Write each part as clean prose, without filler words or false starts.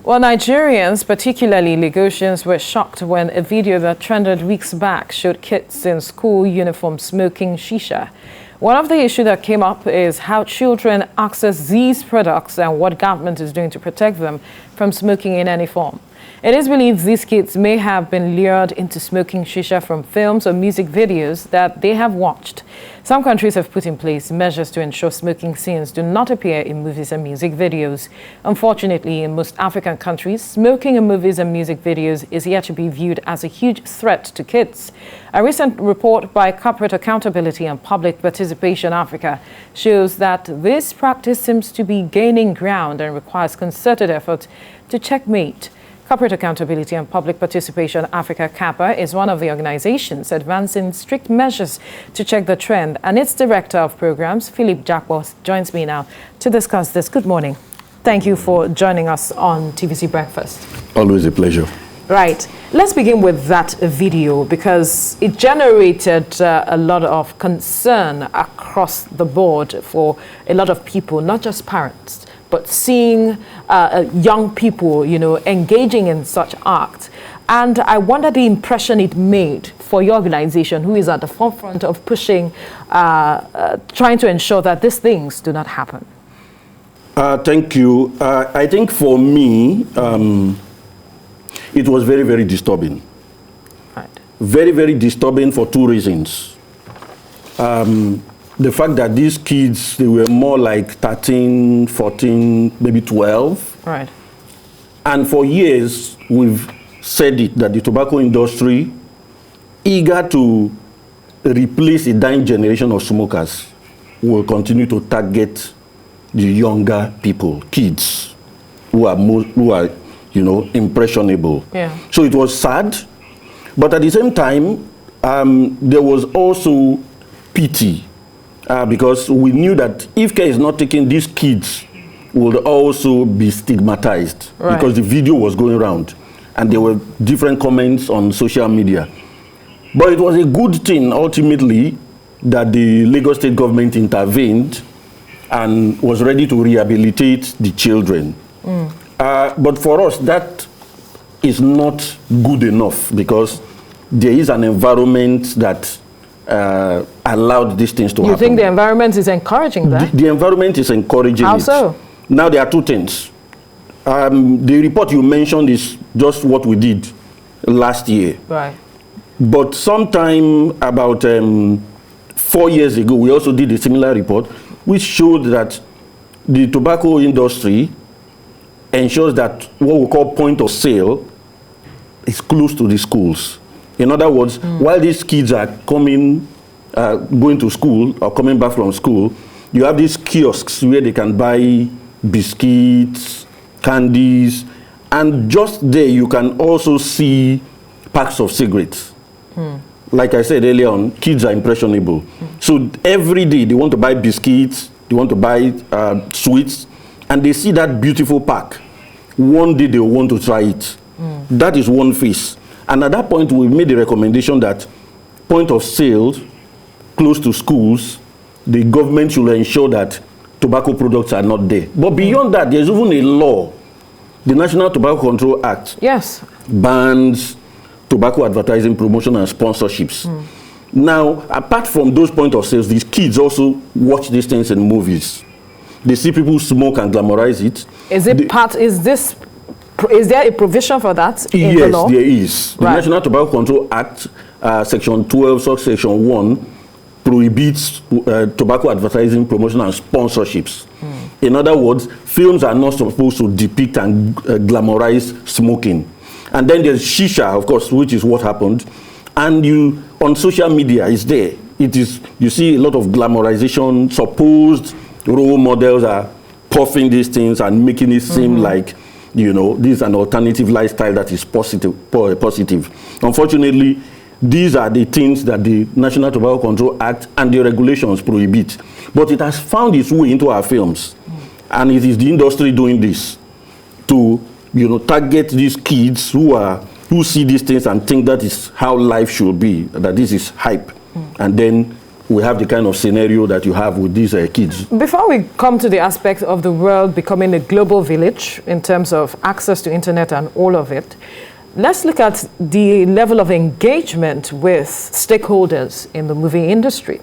Well, Nigerians, particularly Lagosians, were shocked when a video that trended weeks back showed kids in school uniforms smoking shisha. One of the issues that came up is how children access these products and what government is doing to protect them from smoking in any form. It is believed these kids may have been lured into smoking shisha from films or music videos that they have watched. Some countries have put in place measures to ensure smoking scenes do not appear in movies and music videos. Unfortunately, in most African countries, smoking in movies and music videos is yet to be viewed as a huge threat to kids. A recent report by Corporate Accountability and Public Participation Africa shows that this practice seems to be gaining ground and requires concerted effort to checkmate. Corporate Accountability and Public Participation Africa (CAPA) is one of the organizations advancing strict measures to check the trend, and its Director of Programs, Philip Jakbos, joins me now to discuss this. Good morning. Thank you for joining us on TVC Breakfast. Always a pleasure. Right. Let's begin with that video because it generated a lot of concern across the board for a lot of people, not just parents, but seeing young people, engaging in such acts. And I wonder the impression it made for your organization, who is at the forefront of pushing, trying to ensure that these things do not happen. Thank you. I think for me, it was very, very disturbing. Right. Very, very disturbing for two reasons. The fact that these kids, they were more like 13, 14, maybe 12. Right. And for years, we've said it, that the tobacco industry, eager to replace a dying generation of smokers, will continue to target the younger people, kids, who are impressionable. Yeah. So it was sad, but at the same time, there was also pity. Because we knew that if care is not taken, these kids would also be stigmatized. Right. Because the video was going around and there were different comments on social media. But it was a good thing, ultimately, that the Lagos State government intervened and was ready to rehabilitate the children. But for us, that is not good enough because there is an environment that allowed these things to happen. You think the environment is encouraging that? The environment is encouraging it. How so? Now there are two things. The report you mentioned is just what we did last year. Right. But sometime about 4 years ago, we also did a similar report, which showed that the tobacco industry ensures that what we call point of sale is close to the schools. In other words, while these kids are going to school or coming back from school, you have these kiosks where they can buy biscuits, candies, and just there you can also see packs of cigarettes. Like I said earlier on, kids are impressionable. So every day they want to buy biscuits, they want to buy sweets, and they see that beautiful pack. One day they want to try it. That is one phase. And at that point, we made the recommendation that point of sale, close to schools, the government should ensure that tobacco products are not there. But beyond that, there's even a law, the National Tobacco Control Act. Yes. Bans tobacco advertising, promotion, and sponsorships. Now, apart from those point of sales, these kids also watch these things in movies. They see people smoke and glamorize it. Is there a provision for that in the law? Yes, there is. The National Tobacco Control Act, Section 12, Subsection 1, prohibits tobacco advertising, promotion, and sponsorships. In other words, films are not supposed to depict and glamorize smoking. And then there's shisha, of course, which is what happened. And on social media, it's there. You see a lot of glamorization. Supposed role models are puffing these things and making it seem like, this is an alternative lifestyle that is positive. Unfortunately, these are the things that the National Tobacco Control Act and the regulations prohibit. But it has found its way into our films. And it is the industry doing this to, target these kids who see these things and think that is how life should be, that this is hype. And then we have the kind of scenario that you have with these kids. Before we come to the aspect of the world becoming a global village in terms of access to internet and all of it, let's look at the level of engagement with stakeholders in the movie industry.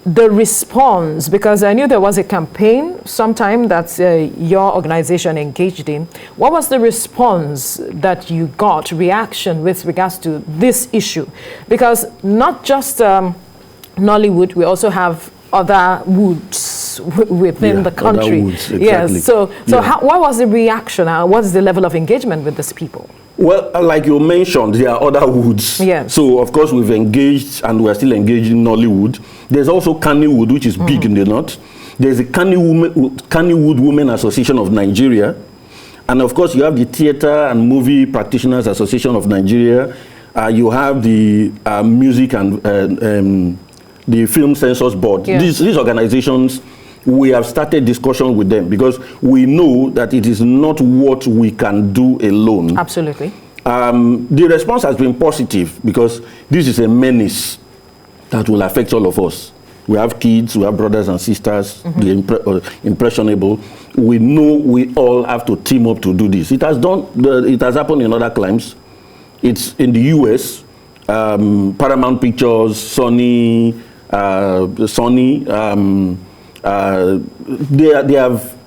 The response, because I knew there was a campaign sometime that your organization engaged in. What was the response that you got, reaction with regards to this issue? Because not just Nollywood, we also have other woods within the country. Woods, exactly. Yes. So what was the reaction? What is the level of engagement with these people? Well, like you mentioned, there are other woods. Yes. So, of course, we've engaged and we're still engaged in Nollywood. There's also Kannywood, which is big in the north. There's the Kannywood Women Association of Nigeria. And, of course, you have the Theatre and Movie Practitioners Association of Nigeria. You have the Music and the Film Censors Board. Yes. These organizations, we have started discussion with them because we know that it is not what we can do alone. Absolutely. The response has been positive because this is a menace that will affect all of us. We have kids, we have brothers and sisters, the impressionable. We know we all have to team up to do this. It has happened in other climes. It's in the US, Paramount Pictures, Sony, they have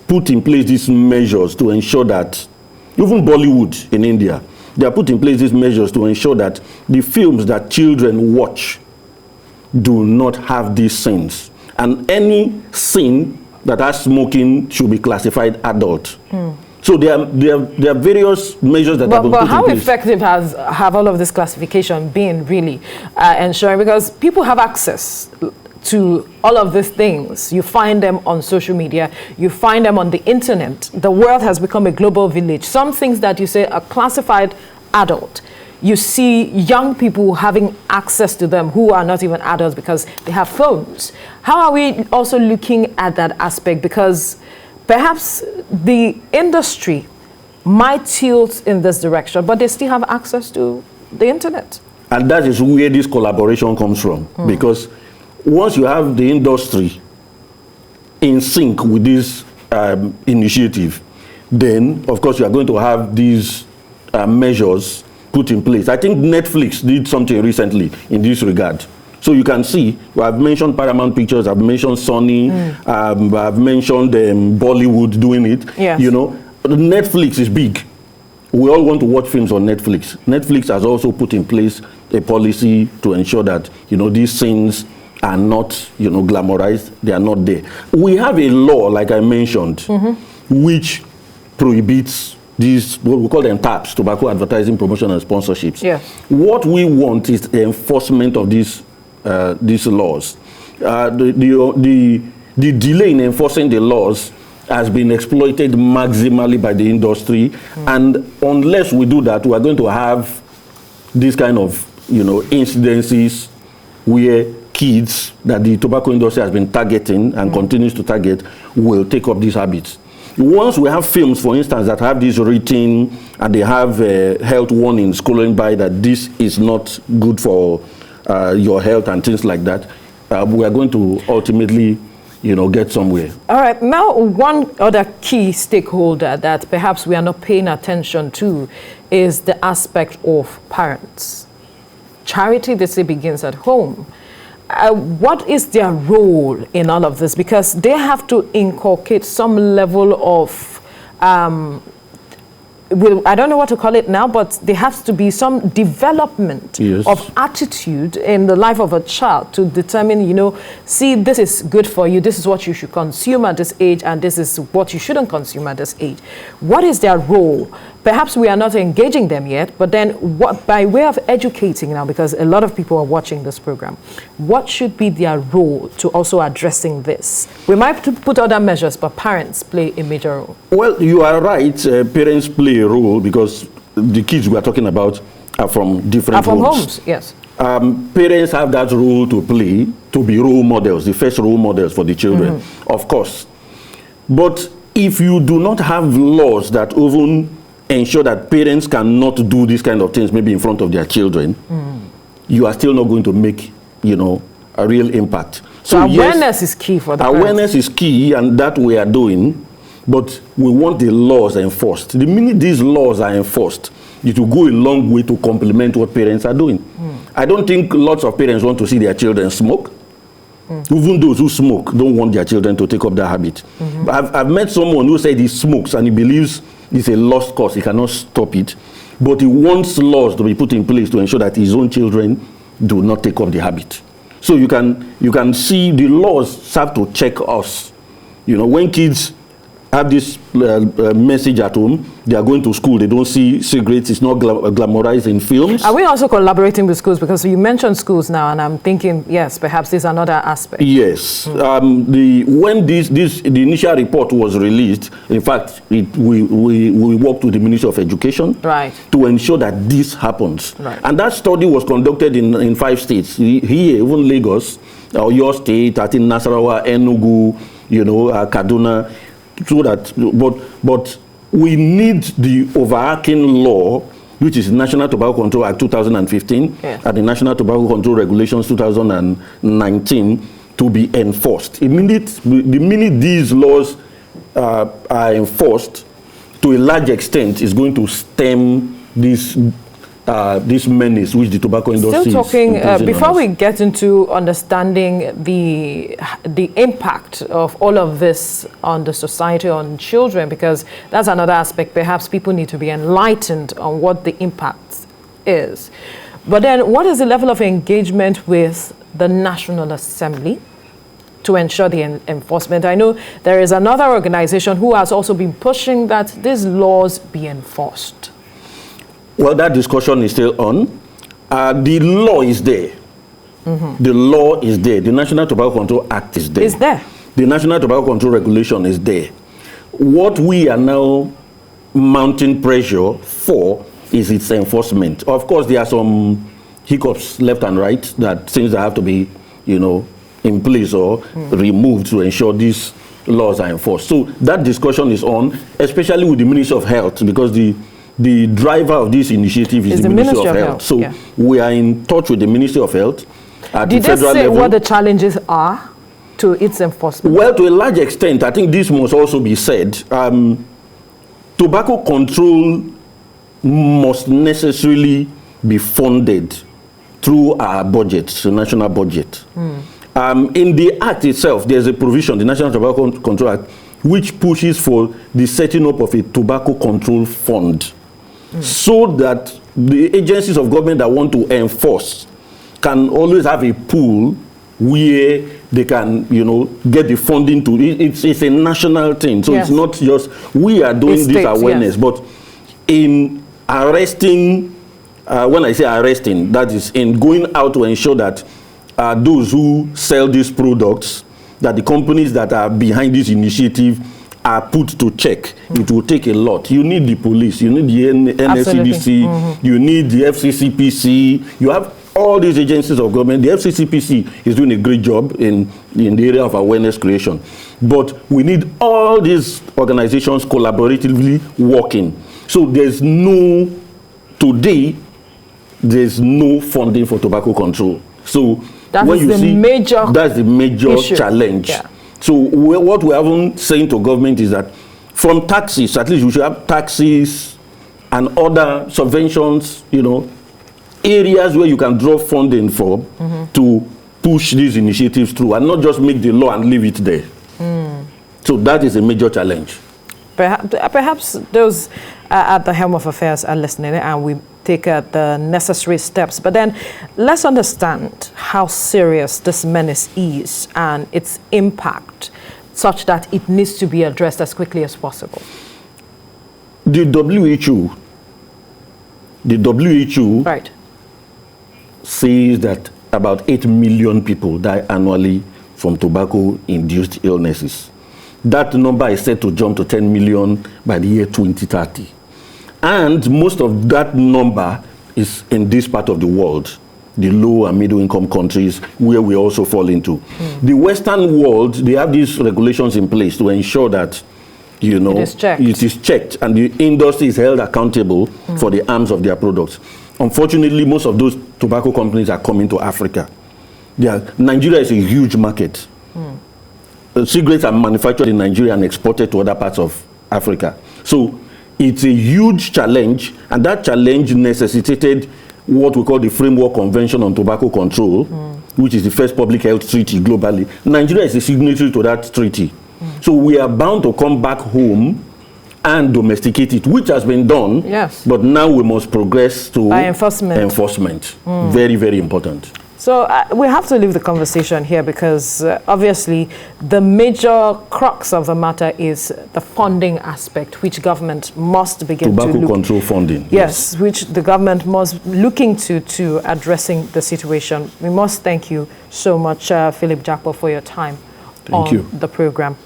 put in place these measures to ensure that, even Bollywood in India, they have put in place these measures to ensure that the films that children watch do not have these scenes. And any scene that has smoking should be classified adult. So there are various measures that have been put in place. But how effective have all of this classification been really ensuring? Because people have access to all of these things. You find them on social media. You find them on the internet. The world has become a global village. Some things that you say are classified adult, you see young people having access to them who are not even adults because they have phones. How are we also looking at that aspect? Because perhaps the industry might tilt in this direction, but they still have access to the internet. And that is where this collaboration comes from. Because once you have the industry in sync with this initiative, then, of course, you are going to have these measures put in place. I think Netflix did something recently in this regard. So you can see, I've mentioned Paramount Pictures, I've mentioned Sony, I've mentioned Bollywood doing it. Yes. You know, Netflix is big. We all want to watch films on Netflix. Netflix has also put in place a policy to ensure that, you know, these scenes are not, you know, glamorized. They are not there. We have a law, like I mentioned, which prohibits these, what we call them TAPs, tobacco advertising, promotion and sponsorships. Yes. What we want is the enforcement of these laws. The delay in enforcing the laws has been exploited maximally by the industry, and unless we do that, we are going to have this kind of, you know, incidences where kids that the tobacco industry has been targeting and continues to target will take up these habits. Once we have films, for instance, that have this written and they have health warnings calling by that this is not good for your health and things like that, we are going to ultimately, you know, get somewhere. All right. Now, one other key stakeholder that perhaps we are not paying attention to is the aspect of parents. Charity, they say, begins at home. What is their role in all of this? Because they have to inculcate some level of, I don't know what to call it now, but there has to be some development of attitude in the life of a child to determine, you know, see, this is good for you, this is what you should consume at this age, and this is what you shouldn't consume at this age. What is their role? Perhaps we are not engaging them yet, but then what, by way of educating now, because a lot of people are watching this program, what should be their role to also addressing this? We might put other measures, but parents play a major role. Well, you are right. Parents play a role because the kids we are talking about are from different homes. Yes. Parents have that role to play, to be role models, the first role models for the children, of course. But if you do not have laws that even ensure that parents cannot do these kind of things maybe in front of their children, you are still not going to make, you know, a real impact. So awareness is key for the awareness parents. is key, and that we are doing, but we want the laws enforced. The minute these laws are enforced, it will go a long way to complement what parents are doing. I don't think lots of parents want to see their children smoke. Even those who smoke don't want their children to take up that habit. I've met someone who said he smokes and he believes it's a lost cause, he cannot stop it, but he wants laws to be put in place to ensure that his own children do not take up the habit. So you can see the laws have to check us. You know, when kids have this message at home, they are going to school, they don't see cigarettes, it's not glamorized in films. Are we also collaborating with schools? Because you mentioned schools now, and I'm thinking, yes, perhaps there's another aspect. Yes. When the initial report was released, in fact, we worked with the Ministry of Education to ensure that this happens. And that study was conducted in 5 states. Here, even Lagos, your state, I think Nasarawa, Enugu, you know, Kaduna, so that, but we need the overarching law, which is National Tobacco Control Act 2015 and the National Tobacco Control Regulations 2019 to be enforced. The minute these laws are enforced, to a large extent, is going to stem this menace which the tobacco industry Still talking, before we get into understanding the impact of all of this on the society, on children, because that's another aspect. Perhaps people need to be enlightened on what the impact is. But then what is the level of engagement with the National Assembly to ensure the enforcement? I know there is another organization who has also been pushing that these laws be enforced. Well, that discussion is still on. The law is there. The law is there. The National Tobacco Control Act is there. Is there. The National Tobacco Control Regulation is there. What we are now mounting pressure for is its enforcement. Of course, there are some hiccups left and right, that things that have to be, you know, in place or removed to ensure these laws are enforced. So that discussion is on, especially with the Ministry of Health, because the driver of this initiative is the Ministry of Health. So we are in touch with the Ministry of Health at the federal level. Did they say what the challenges are to its enforcement? Well, to a large extent, I think this must also be said. Tobacco control must necessarily be funded through our budget, the national budget. In the Act itself, there's a provision, the National Tobacco Control Act, which pushes for the setting up of a tobacco control fund, so that the agencies of government that want to enforce can always have a pool where they can, you know, get the funding to it. It's a national thing, so it's not just we are doing this awareness, but in arresting, when I say arresting, that is in going out to ensure that those who sell these products, that the companies that are behind this initiative are put to check. It will take a lot. You need the police, you need the NSCDC, you need the FCCPC, you have all these agencies of government. The FCCPC is doing a great job in the area of awareness creation. But we need all these organizations collaboratively working. So today, there's no funding for tobacco control. So that's the major issue. Challenge. So what we have been saying to government is that from taxes, at least we should have taxes and other subventions, you know, areas where you can draw funding for to push these initiatives through, and not just make the law and leave it there. So that is a major challenge. Perhaps those at the helm of affairs are listening, and we take the necessary steps. But then let's understand how serious this menace is and its impact, such that it needs to be addressed as quickly as possible. The WHO says that about 8 million people die annually from tobacco-induced illnesses. That number is set to jump to 10 million by the year 2030. And most of that number is in this part of the world, the low and middle income countries, where we also fall into. The Western world, they have these regulations in place to ensure that, you know, it is checked and the industry is held accountable for the harms of their products. Unfortunately, most of those tobacco companies are coming to Africa. Nigeria is a huge market. Cigarettes are manufactured in Nigeria and exported to other parts of Africa. So it's a huge challenge, and that challenge necessitated what we call the Framework Convention on Tobacco Control, which is the first public health treaty globally. Nigeria is a signatory to that treaty. So we are bound to come back home and domesticate it, which has been done. Yes. But now we must progress to enforcement. Very, very important. So we have to leave the conversation here because obviously the major crux of the matter is the funding aspect, which government must begin to look. Tobacco control funding. Yes, which the government must look into to addressing the situation. We must thank you so much, Philip Jakpo, for your time on the program.